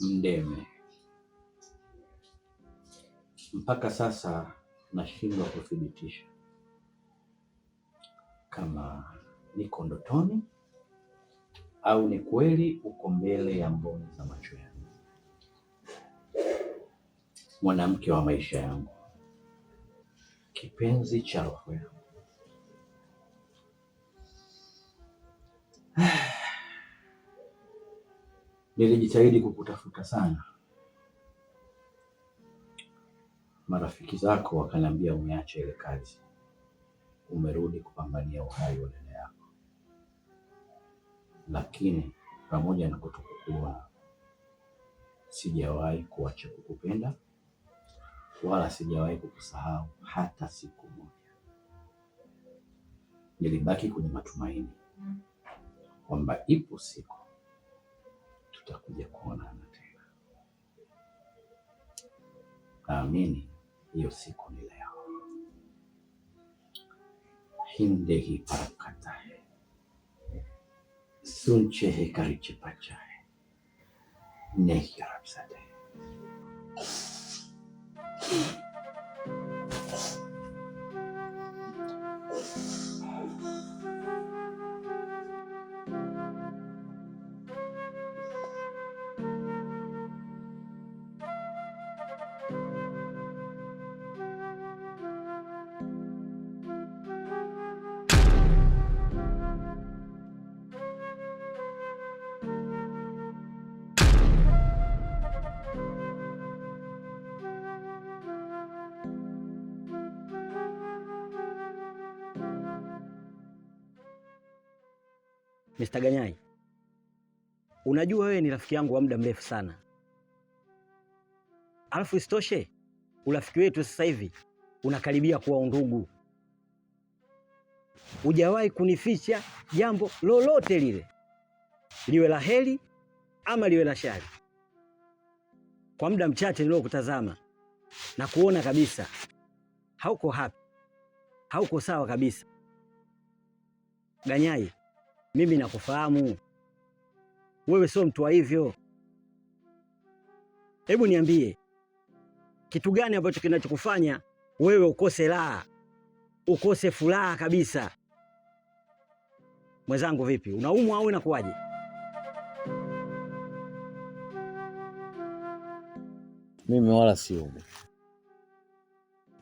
Mdeme. Mpaka sasa nashindwa kuthibitisha kama niko ndotoni au ni kweli uko mbele ya mboni za macho yangu. Mwanamke wa maisha yangu, kipenzi cha roho yangu. Nilijitahidi kukutafuta sana. Marafiki zako wakaniambia umeacha ile kazi, umerudi kupambania uhai wa dada yako. Lakini pamoja na kutokukuona, sijawahi kuacha kukupenda wala sijawahi kukusahau hata siku moja. Nilibaki kwenye matumaini kwamba ipo siku tutakuja kuonana tena. Naamini hiyo siku ni leo. Hindehi parakatahe sunchehe karichepachahe nehi rapsade. Mr. Ganyai, unajua wewe ni rafiki yangu wa muda mrefu sana. Alafu isitoshe, urafiki wetu sasa hivi unakaribia kuwa undugu. Hujawahi kunificha jambo lolote lile, liwe la heri ama liwe la shari. Kwa muda mchache niliokutazama na kuona kabisa hauko happy, hauko sawa kabisa. Ganyai, mimi nakufahamu wewe sio mtu wa hivyo. Hebu niambie, kitu gani ambacho kinachokufanya wewe ukose raha, ukose furaha kabisa? Mwenzangu, vipi, unaumwa au inakuwaje? Mimi wala siumwi.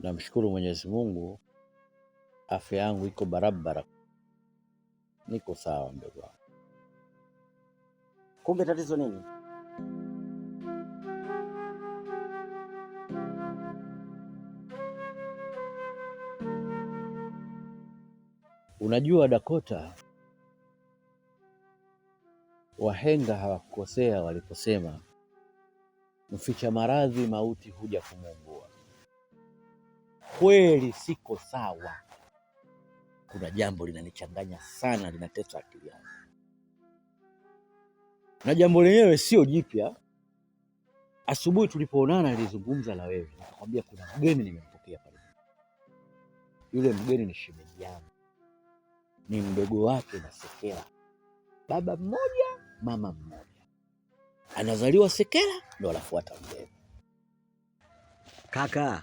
Namshukuru Mwenyezi Mungu, afya yangu iko barabara. Niko sawa mdogo wangu. Kumbe tatizo nini? Unajua Dakota, wahenga hawakukosea waliposema mficha maradhi mauti huja kumuungua. Kweli siko sawa. Kuna jambo linanichanganya sana, linatesa akili yangu. Na jambo lenyewe sio jipya. Asubuhi tulipoonana nilizungumza na wewe, nikakwambia kuna mgeni nimempokea pale. Yule mgeni ni shemeji yangu, ni mdogo wake na Sekela, baba mmoja mama mmoja. Anazaliwa Sekela ndo anafuata mgeni. Kaka,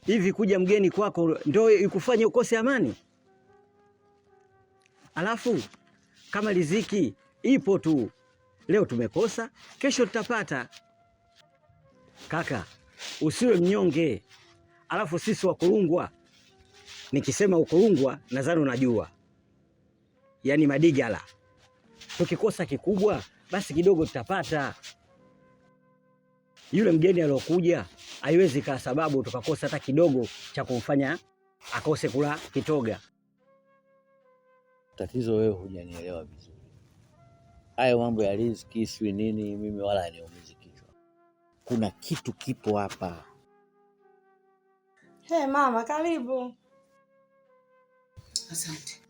hivi kuja mgeni kwako ndio ikufanye ukose amani? Alafu kama riziki ipo tu, leo tumekosa, kesho tutapata. Kaka, usiwe mnyonge. Alafu sisi wakurungwa, nikisema ukurungwa nadhani unajua, yaani madigala. Tukikosa kikubwa basi kidogo tutapata. Yule mgeni aliyokuja haiwezi kaa sababu tukakosa hata kidogo cha kumfanya akose kula kitoga. Tatizo wewe hujanielewa vizuri. Hayo mambo ya riziki sio nini, mimi wala haniumizi kichwa. Kuna kitu kipo hapa. Hey mama, karibu. Asante.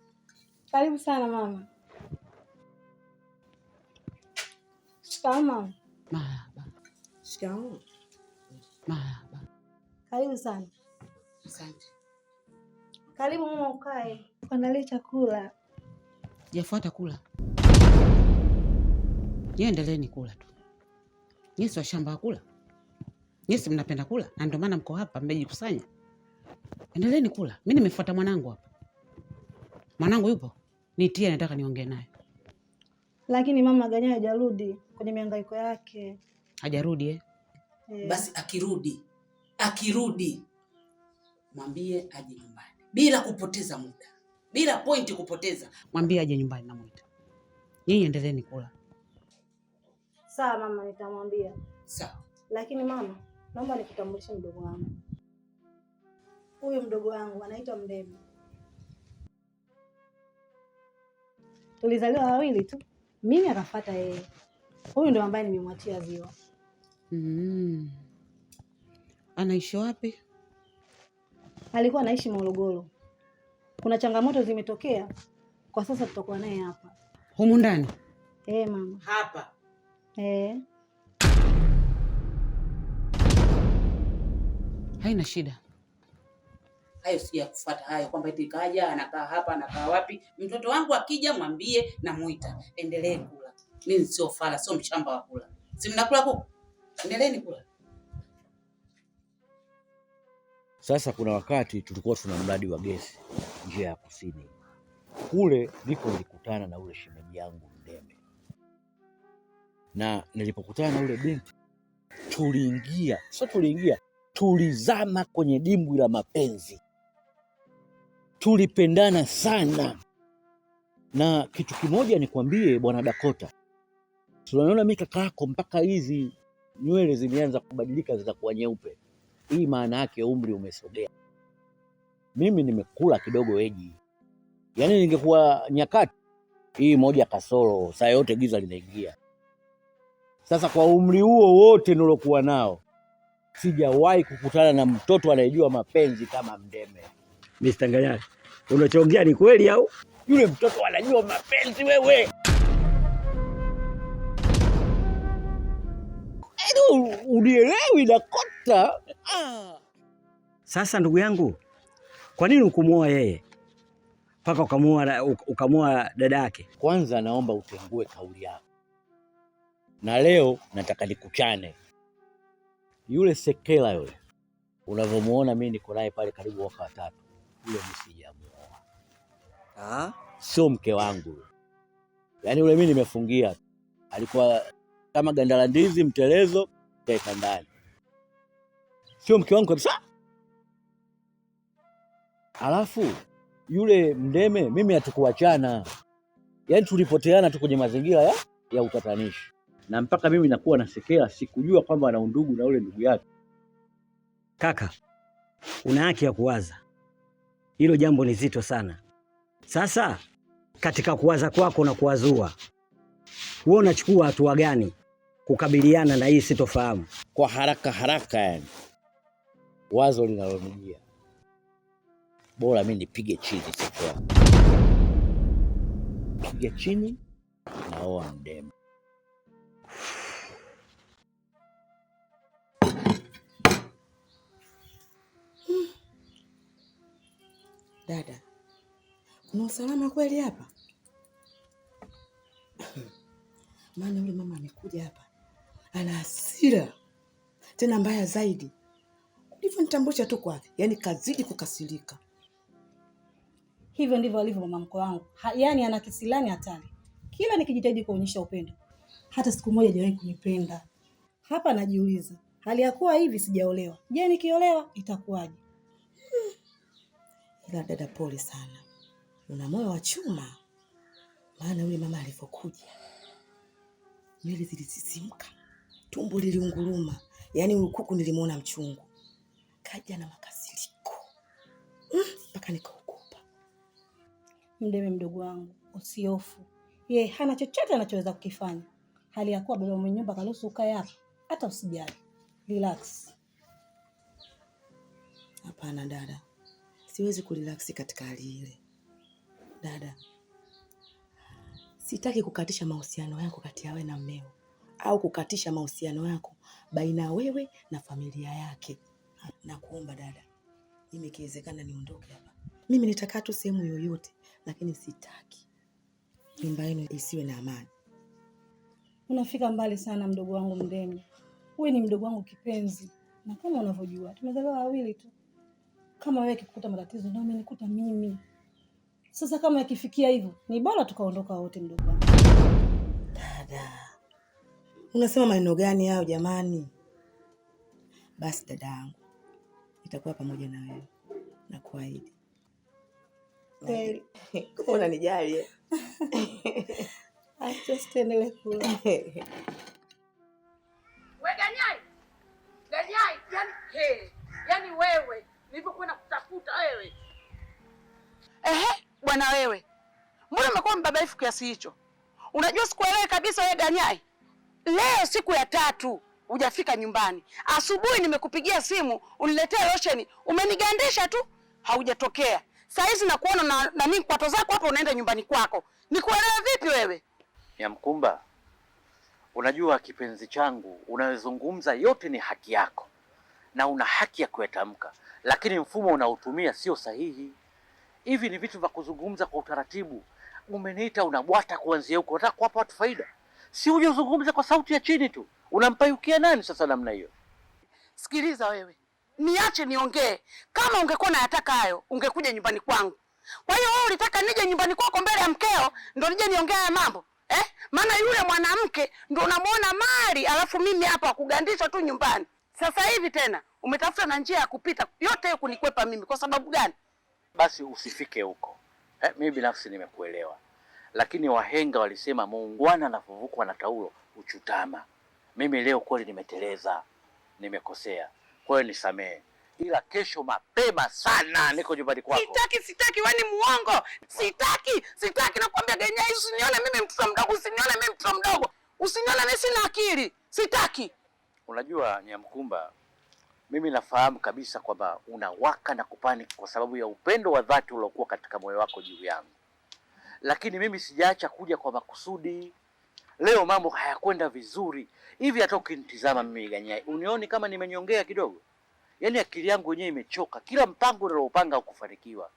Karibu sana mama. Shikamoo mama. Marhaba. Shikamoo. Marhaba. Karibu sana. Asante. Karibu mama, ukae. Kuandalia chakula. Jafuata kula. Endeleeni kula tu. Nyesi wa shamba wa kula. Nyesi mnapenda kula na ndio maana mko hapa mmejikusanya. Endeleeni kula. Mimi nimefuata mwanangu hapa. Mwanangu yupo? Nitie, nataka niongee naye. Lakini mama Ganya hajarudi kwenye mihangaiko yake. Hajarudi Eh. Basi akirudi mwambie aje nyumbani. Bila kupoteza muda. Bila pointi kupoteza. Mwambie aje nyumbani namuita. Nyinyi endeleeni kula. Sawa mama, nitamwambia. Sawa. Lakini mama, naomba nikutambulishe mdogo wangu. Huyu mdogo wangu anaitwa Mdeme. Tulizaliwa wawili tu. Mimi akafuata yeye. Huyu ndo ambaye nimemwachia ziwa. Anaishi wapi? Alikuwa anaishi Morogoro. Kuna changamoto zimetokea. Kwa sasa tutakuwa naye hapa. Humu ndani? Mama. Hapa. Haina shida. Hayo si ya kufuata hayo kwamba eti kaja anakaa hapa anakaa wapi. Mtoto wangu akija mwambie namuita. Endelee kula. Mimi sio fala, sio mshamba wa kula. Si mnakula kuku? Endeleeni kula. Sasa kuna wakati tulikuwa tuna mradi wa gesi njia ya kusini. Kule ndiko nilikutana na ule shemeji yangu Mdeme. Na nilipokutana na ule binti tulizama kwenye dimbwi la mapenzi. Tulipendana sana. Na kitu kimoja nikwambie bwana Dakota. Tunaona mimi kaka yako mpaka hizi nywele zimeanza kubadilika zitakuwa nyeupe. Hii maana yake umri umesogea. Mimi nimekula kidogo eji. Yaani ningekuwa nyakati hii moja kasoro saa yote giza linaingia. Sasa kwa umri huo wote nilokuwa nao sijawahi kukutana na mtoto anayejua mapenzi kama Mdeme. Mr. Nganyari, unachoongea ni kweli au? Yule mtoto anajua mapenzi wewe. Unielewi Dakota? Sasa ndugu yangu, kwa nini ukumuoa yeye mpaka ukamuoa dada yake? Kwanza naomba utengue kauli yako. Na leo nataka nikuchane. Yule Sekela yule unavyomuona mimi niko naye pale karibu mwaka 3. Yule msijamuoa. Sio mke wangu. Yaani yule mimi nimefungia. Alikuwa kama ganda la ndizi mtelezo kaeka ndani. Sio mke wangu kabisa. Alafu yule Mdeme mimi hatukuachana. Yaani tulipoteana tu kwenye mazingira ya utatanishi. Na mpaka mimi nakuwa na Sekela sikujua kwamba ana undugu na yule ndugu yake. Kaka, una haki ya kuwaza. Hilo jambo ni zito sana. Sasa katika kuwaza kwako na kuwazua, wewe unachukua hatua gani kukabiliana na hii sitofahamu? Kwa haraka yani. Wazo linalonijia. Bora mimi nipige chini Sekela. Pige chini naoa Mdeme. Dada, kuna usalama kweli hapa? Maana yule mama amekuja hapa ana hasira tena mbaya zaidi. Ulivyonitambulisha tu kwake, yani kazidi kukasirika. Hivyo ndivyo alivyo mama mkwe wangu. Yaani ana kisilani hatari. Kila nikijitahidi kuonyesha upendo, hata siku moja hajawahi kunipenda. Hapa najiuliza, hali ya kuwa hivi sijaolewa. Je, nikiolewa itakuwaje? Ila dada, pole sana. Una moyo wa chuma. Maana yule mama alipokuja, nywele zilisisimka, tumbo liliunguruma. Yaani ukuku nilimuona mchungu. Kaja na makasiriko. Mpaka nikaogopa. Mdeme mdogo wangu, usihofu. Yeye hana chochote anachoweza kukifanya. Hali ya kuwa baba mwenye nyumba karuhusu ukae hapa. Hata usijali. Relax. Hapana dada. Siwezi kurelax katika hali ile. Dada, sitaki kukatisha mahusiano yako kati ya wewe na mmeo au kukatisha mahusiano yako baina wewe na familia yake. Na kuomba dada, mimi ikiwezekana niondoke hapa. Mimi nitakaa tu sehemu yoyote, lakini sitaki nyumba yenu isiwe na amani. Unafika mbali sana mdogo wangu Mdeme. wewe ni mdogo wangu kipenzi, na kama unavyojua tumezaliwa wawili tu. Kama wewe kikukuta matatizo ndio umenikuta mimi. Sasa kama yakifikia hivyo, ni bora tukaondoka wote mdogo wangu. Dada, unasema maneno gani hayo jamani? Basi dadangu, nitakuwa pamoja na wewe. Nakuahidi. Kweli. Kama unanijali. Acha tuendelee kula. Wewe Ganyai, yani wewe nilipokwenda kutafuta wewe. Bwana wewe. Mbona umekuwa mbabaifu kiasi hicho? Unajua sikuelewi kabisa wewe Ganyai. Leo siku ya 3 hujafika nyumbani. Asubuhi nimekupigia simu uniletee losheni, umenigandisha tu, haujatokea. Saa hizi nakuona na nini kwato zako hapo unaenda nyumbani kwako. Nikuelewe vipi wewe? Nyamkumba, unajua kipenzi changu, unayozungumza yote ni haki yako na una haki ya kuyatamka, lakini mfumo unaotumia sio sahihi. Hivi ni vitu vya kuzungumza kwa utaratibu. Umeniita unabwata kuanzia huko, unataka kuwapa watu faida. Si uje uzungumze kwa sauti ya chini tu. Unampayukia nani sasa namna hiyo? Sikiliza wewe, niache niongee. Kama ungekuwa unayataka hayo, ungekuja nyumbani kwangu. Kwa hiyo wewe ulitaka nije nyumbani kwako mbele ya mkeo ndio nije niongee haya mambo? Maana yule mwanamke ndio unamuona mali, alafu mimi hapa kugandishwa tu nyumbani. Sasa hivi tena umetafuta na njia ya kupita yote hiyo kunikwepa mimi. Kwa sababu gani? Basi usifike huko. Mimi binafsi nimekuelewa. Lakini wahenga walisema muungwana anavuvukwa na taulo uchutama. Mimi leo kweli nimeteleza, nimekosea. Kwa hiyo nisamehe. Ila kesho mapema sana niko nyumbani kwako. Sitaki wewe ni muongo. Sitaki nakwambia Ganyai, usinione mimi mtoto mdogo, usinione mimi mtoto mdogo. Usinione mimi sina akili. Sitaki. Unajua Nyamkumba, mimi nafahamu kabisa kwamba unawaka na kupanic kwa sababu ya upendo wa dhati uliokuwa katika moyo wako juu yangu. Lakini mimi sijaacha kuja kwa makusudi. Leo mambo hayakwenda vizuri. Hivi hata ukinitizama mimi Ganyai, unioni kama nimenyongea kidogo? Yaani akili yangu yenyewe imechoka. Kila mpango nilopanga ukufanikiwa.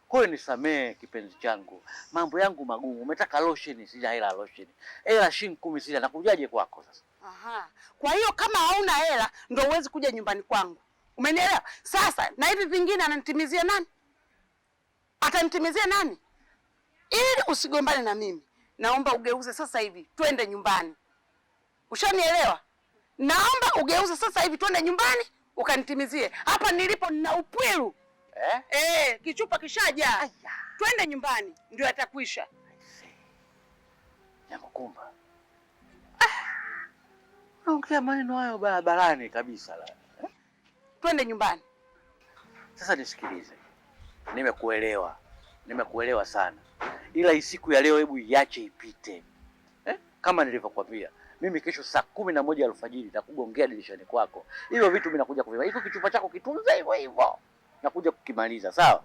Kwa hiyo nisamee kipenzi changu. Mambo yangu magumu. Umetaka lotion, sija hela lotion. Hela shilingi 10 sija, nakujaje kwako sasa? Aha. Kwa hiyo kama hauna hela ndio uwezi kuja nyumbani kwangu. Umenielewa? Sasa na hivi vingine ananitimizia nani? Atanitimizia nani? Ili usigombane na mimi, naomba ugeuze sasa hivi twende nyumbani. Ushanielewa? Naomba ugeuze sasa hivi twende nyumbani ukanitimizie. Hapa nilipo nina upwiru. Kichupa kishaja. Twende nyumbani ndio atakwisha. Nyamkumba. Ongea maneno hayo barabarani kabisa la. Twende nyumbani. Sasa nisikilize. Nimekuelewa sana. Ila hii siku ya leo hebu iache ipite. Kama nilivyokuambia, mimi kesho saa 11 alfajiri nakugongea dirishani kwako. Hivyo vitu mimi nakuja kuvima. Hivyo kichupa chako kitunze hivyo. Nakuja kukimaliza, sawa?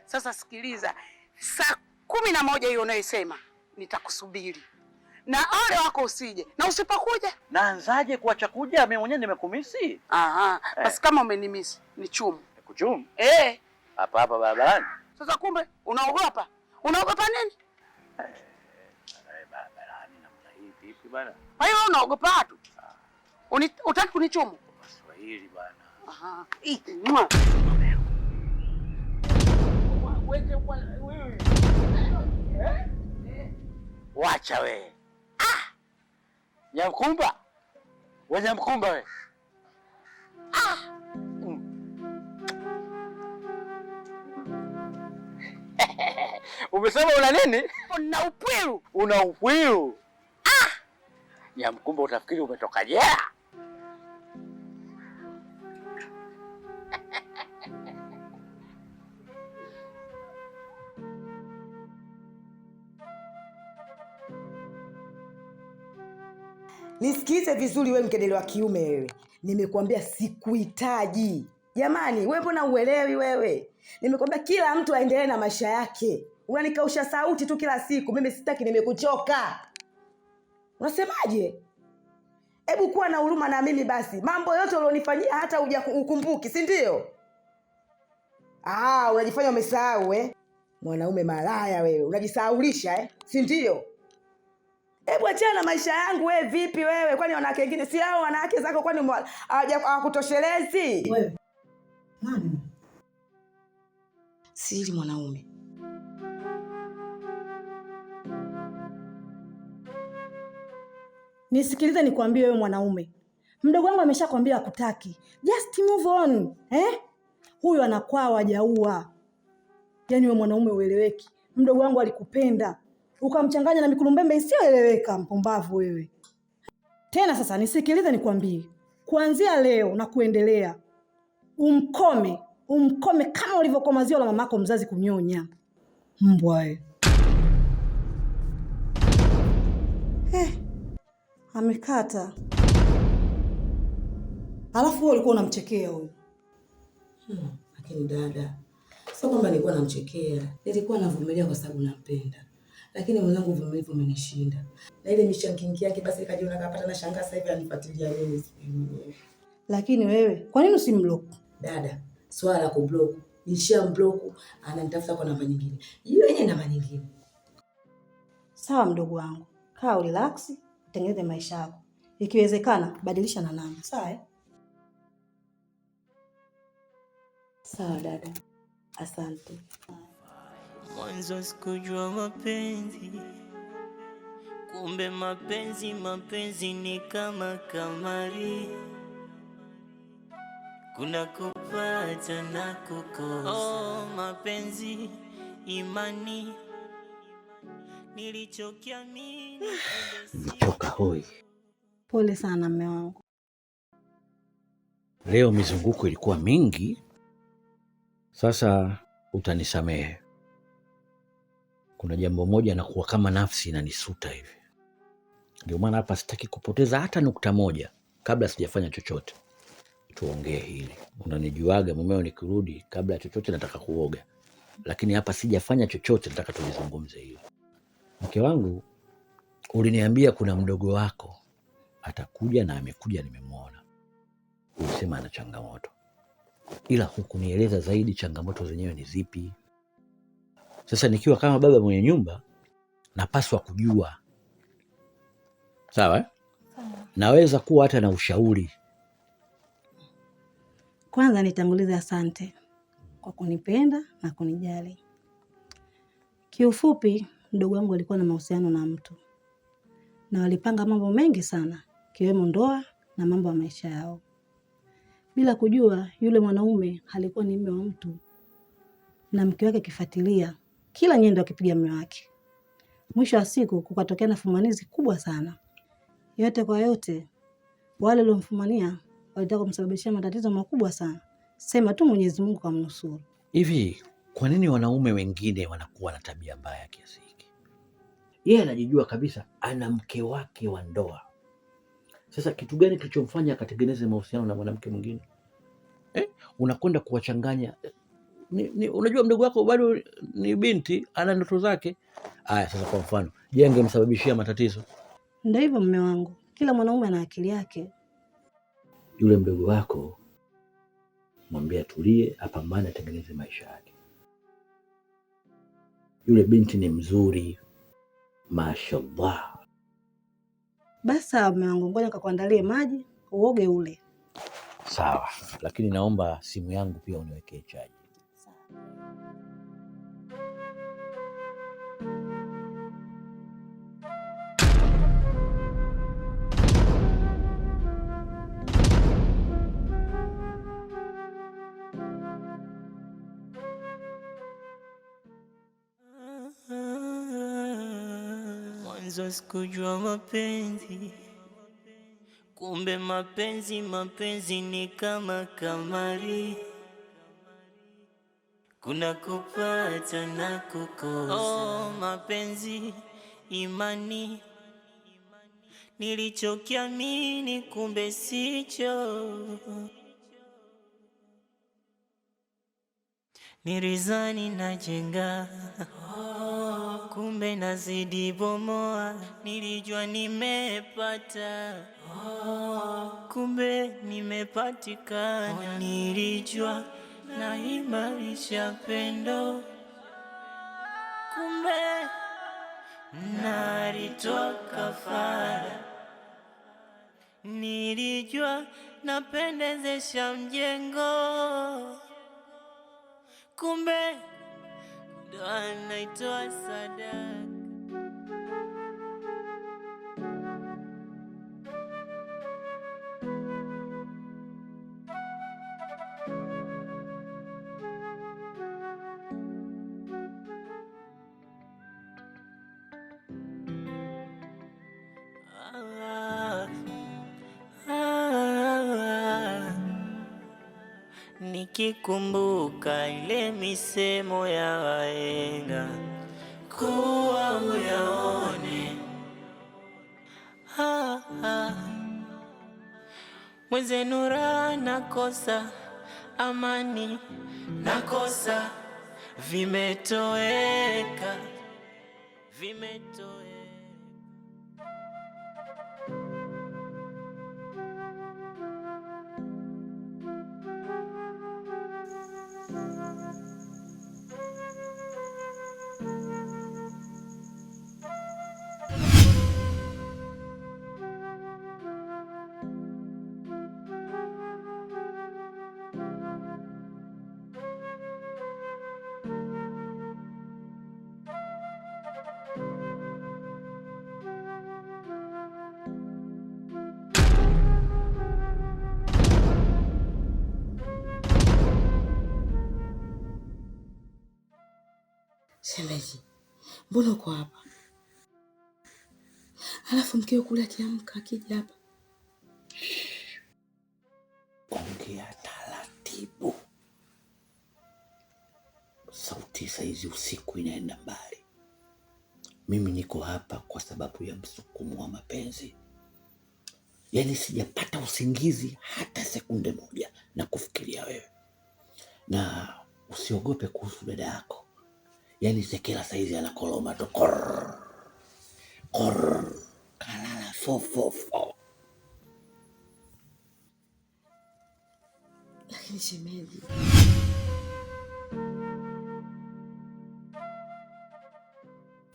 Sasa sikiliza. Saa 11 hiyo unayosema nitakusubiri. Na ole wako usije. Na usipokuja, naanzaje kuacha kuja? Mimi mwenyewe nimekumisi. Basi kama umenimisi, ni chumu. Kuchumu? Hapa barabarani. Sasa kumbe unaogopa? Unaogopa nini? Barabarani namna hii vipi bana? Kwa hiyo unaogopa watu? Utaki kunichumu? Kiswahili bana. Wacha we. Nyamkumba. Wewe Nyamkumba we. Umesema una nini? Una upwiru. Una upwiru? Nyamkumba, utafikiri umetoka jela. Nisikize vizuri wewe mkedele wa kiume wewe. Nimekuambia sikuhitaji. Jamani, wewe mbona uelewi wewe? Nimekuambia kila mtu aendelee na maisha yake. Unanikausha sauti tu kila siku. Mimi sitaki, nimekuchoka. Unasemaje? Hebu kuwa na huruma na mimi basi. Mambo yote ulionifanyia hata ukumbuki, si ndio? Unajifanya umesahau Mwanaume malaya wewe. Unajisahaulisha si ndio? Hebu achana na maisha yangu wewe. Vipi wewe? Kwani wanawake wengine si hao wanawake zako kwani hawakutoshelezi? Wewe nani? Siri mwanaume. Nisikilize nikwambie wewe mwanaume. Mdogo wangu ameshakwambia hakutaki. Just move on. Huyu anakwaa hajaua. Yaani wewe mwanaume ueleweki. Mdogo wangu alikupenda. Ukamchanganya na mikulumbembe isiyoeleweka, mpumbavu wewe. Tena sasa nisikilize nikwambie. Kuanzia leo na kuendelea, umkome kama ulivyokoma ziwa la mamako mzazi kunyonya. Mbwa wewe. Amekata. Alafu wewe ulikuwa unamchekea huyu. Lakini dada, sio kwamba nilikuwa namchekea. Nilikuwa navumilia kwa sababu nampenda. Lakini mwanangu uvumilivu umenishinda. Na ile mishankingi yake basi nikajiona kapata na shangaa sasa hivi anifuatilia mimi sijui. Lakini wewe, kwa nini usimblock? Dada, swala la kublock. Nishamblock, ananitafuta kwa namba nyingine. Hiyo yenyewe namba nyingine. Sawa mdogo wangu. Kaa relax, tengeneze maisha yako. Ikiwezekana badilisha na namba, sawa? Sawa dada. Asante. Mwanzo sikujua mapenzi, kumbe mapenzi ni kama kamari, kuna kupata na kukosa. Mapenzi imani nilichokiamini. Nimechoka hoi. Pole sana mume wangu. Leo mizunguko ilikuwa mingi. Sasa utanisamehe. Kuna jambo moja na kuwa kama nafsi inanisuta hivi. Ndio maana hapa sitaki kupoteza hata nukta moja kabla sijafanya chochote. Tuongee hili. Unanijuaga mumeo, nikirudi kabla ya chochote nataka kuoga. Lakini hapa sijafanya chochote, nataka tulizungumze hili. Mke wangu, uliniambia kuna mdogo wako atakuja na amekuja, nimemwona. Ulisema ana changamoto. Ila hukunieleza zaidi changamoto zenyewe ni zipi. Sasa nikiwa kama baba mwenye nyumba napaswa kujua. Sawa? Naweza kuwa hata na ushauri. Kwanza nitangulize asante kwa kunipenda na kunijali. Kiufupi, mdogo wangu alikuwa na mahusiano na mtu. Na walipanga mambo mengi sana, kiwemo ndoa na mambo ya maisha yao. Bila kujua yule mwanaume alikuwa ni mume wa mtu. Na mke wake akifuatilia kila nyendo akipiga mume wake. Mwisho wa siku kukatokea na fumanizi kubwa sana. Yote kwa yote, wale waliomfumania walitaka kumsababishia matatizo makubwa sana. Sema tu Mwenyezi Mungu kamnusuru. Hivi kwa nini wanaume wengine wanakuwa na tabia mbaya kiasi hiki? Yeye anajijua kabisa ana mke wake wa ndoa. Sasa kitu gani kilichomfanya akatengeneze mahusiano na mwanamke mwingine? Unakwenda kuwachanganya. Unajua mdogo wako bado ni binti, ana ndoto zake. Aya, sasa kwa mfano, je, angemsababishia matatizo? Ndio hivyo mume wangu. Kila mwanaume ana akili yake. Yule mdogo wako mwambie atulie, apambane, atengeneze maisha yake. Yule binti ni mzuri. Mashallah. Basi mume wangu, ngoja nikakuandalie maji, uoge ule. Sawa, lakini naomba simu yangu pia uniwekee chaji. Mwanzo sikujua mapenzi, kumbe mapenzi ni kama kamari, kuna kupata na kukosa. Mapenzi imani nilichokiamini kumbe sicho. Nirizani najenga, kumbe nazidi bomoa. Nilijua nimepata, kumbe nimepatikana. Nilijua naimarisha pendo, kumbe nalitoa kafara. Nilijua napendezesha mjengo, kumbe ndo anaitoa sadaka. Nikikumbuka ile misemo ya wahenga, kuwa uyaone mwenzenu raha nakosa, amani nakosa, vimetoweka. Shemeji, mbona uko hapa? Halafu mkeo kule akiamka akija hapa. Ongea taratibu. Sauti saizi usiku inaenda mbali. Mimi niko hapa kwa sababu ya msukumo wa mapenzi. Yaani sijapata usingizi hata sekunde moja na kufikiria wewe. Na usiogope kuhusu dada yako. Yaani Sekela saizi anakoloma tu korr. Kalala fofofo. Lakini shemeji,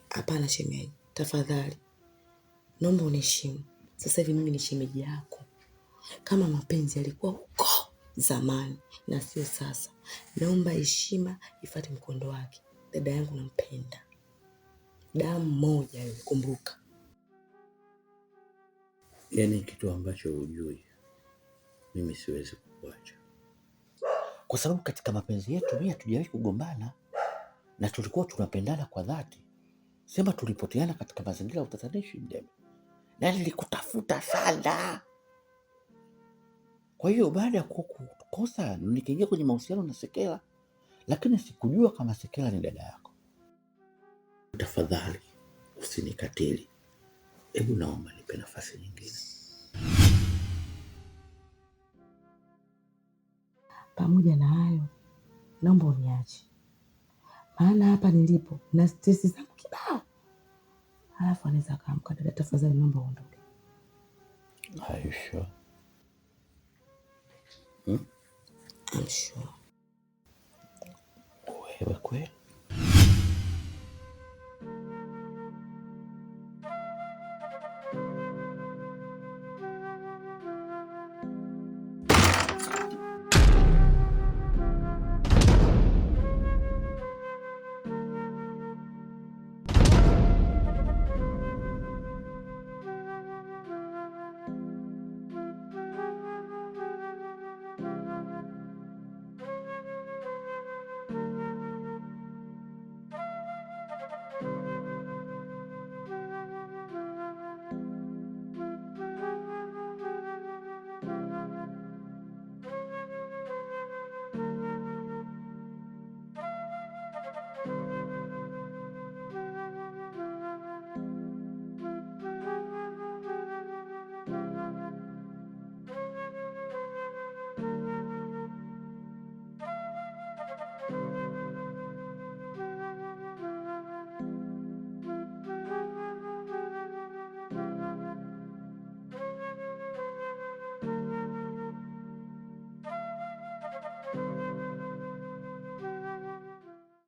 hapana shemeji, tafadhali naomba uniheshimu. Sasa hivi mimi ni shemeji yako. Kama mapenzi yalikuwa huko zamani na sio sasa, naomba heshima ifuate mkondo wake. Dada yangu nampenda, damu moja hiyo, kumbuka. Yaani kitu ambacho hujui, mimi siwezi kukuacha. Kwa sababu katika mapenzi yetu mimi hatujawahi kugombana na tulikuwa tunapendana kwa dhati. Sema tulipoteana katika mazingira ya utatanishi Mdeme. Na nilikutafuta sana. Kwa hiyo baada ya kukosa nikaingia kwenye mahusiano na Sekela, lakini sikujua kama Sekela ni dada yako. Tafadhali usinikatili. Hebu naomba nipe nafasi nyingine. Pamoja na hayo, naomba uniache. Maana hapa nilipo na stress zangu kibao. Halafu anaweza kaamka. Dada tafadhali naomba uondoke. Are you sure? I'm sure. Wewe kweli?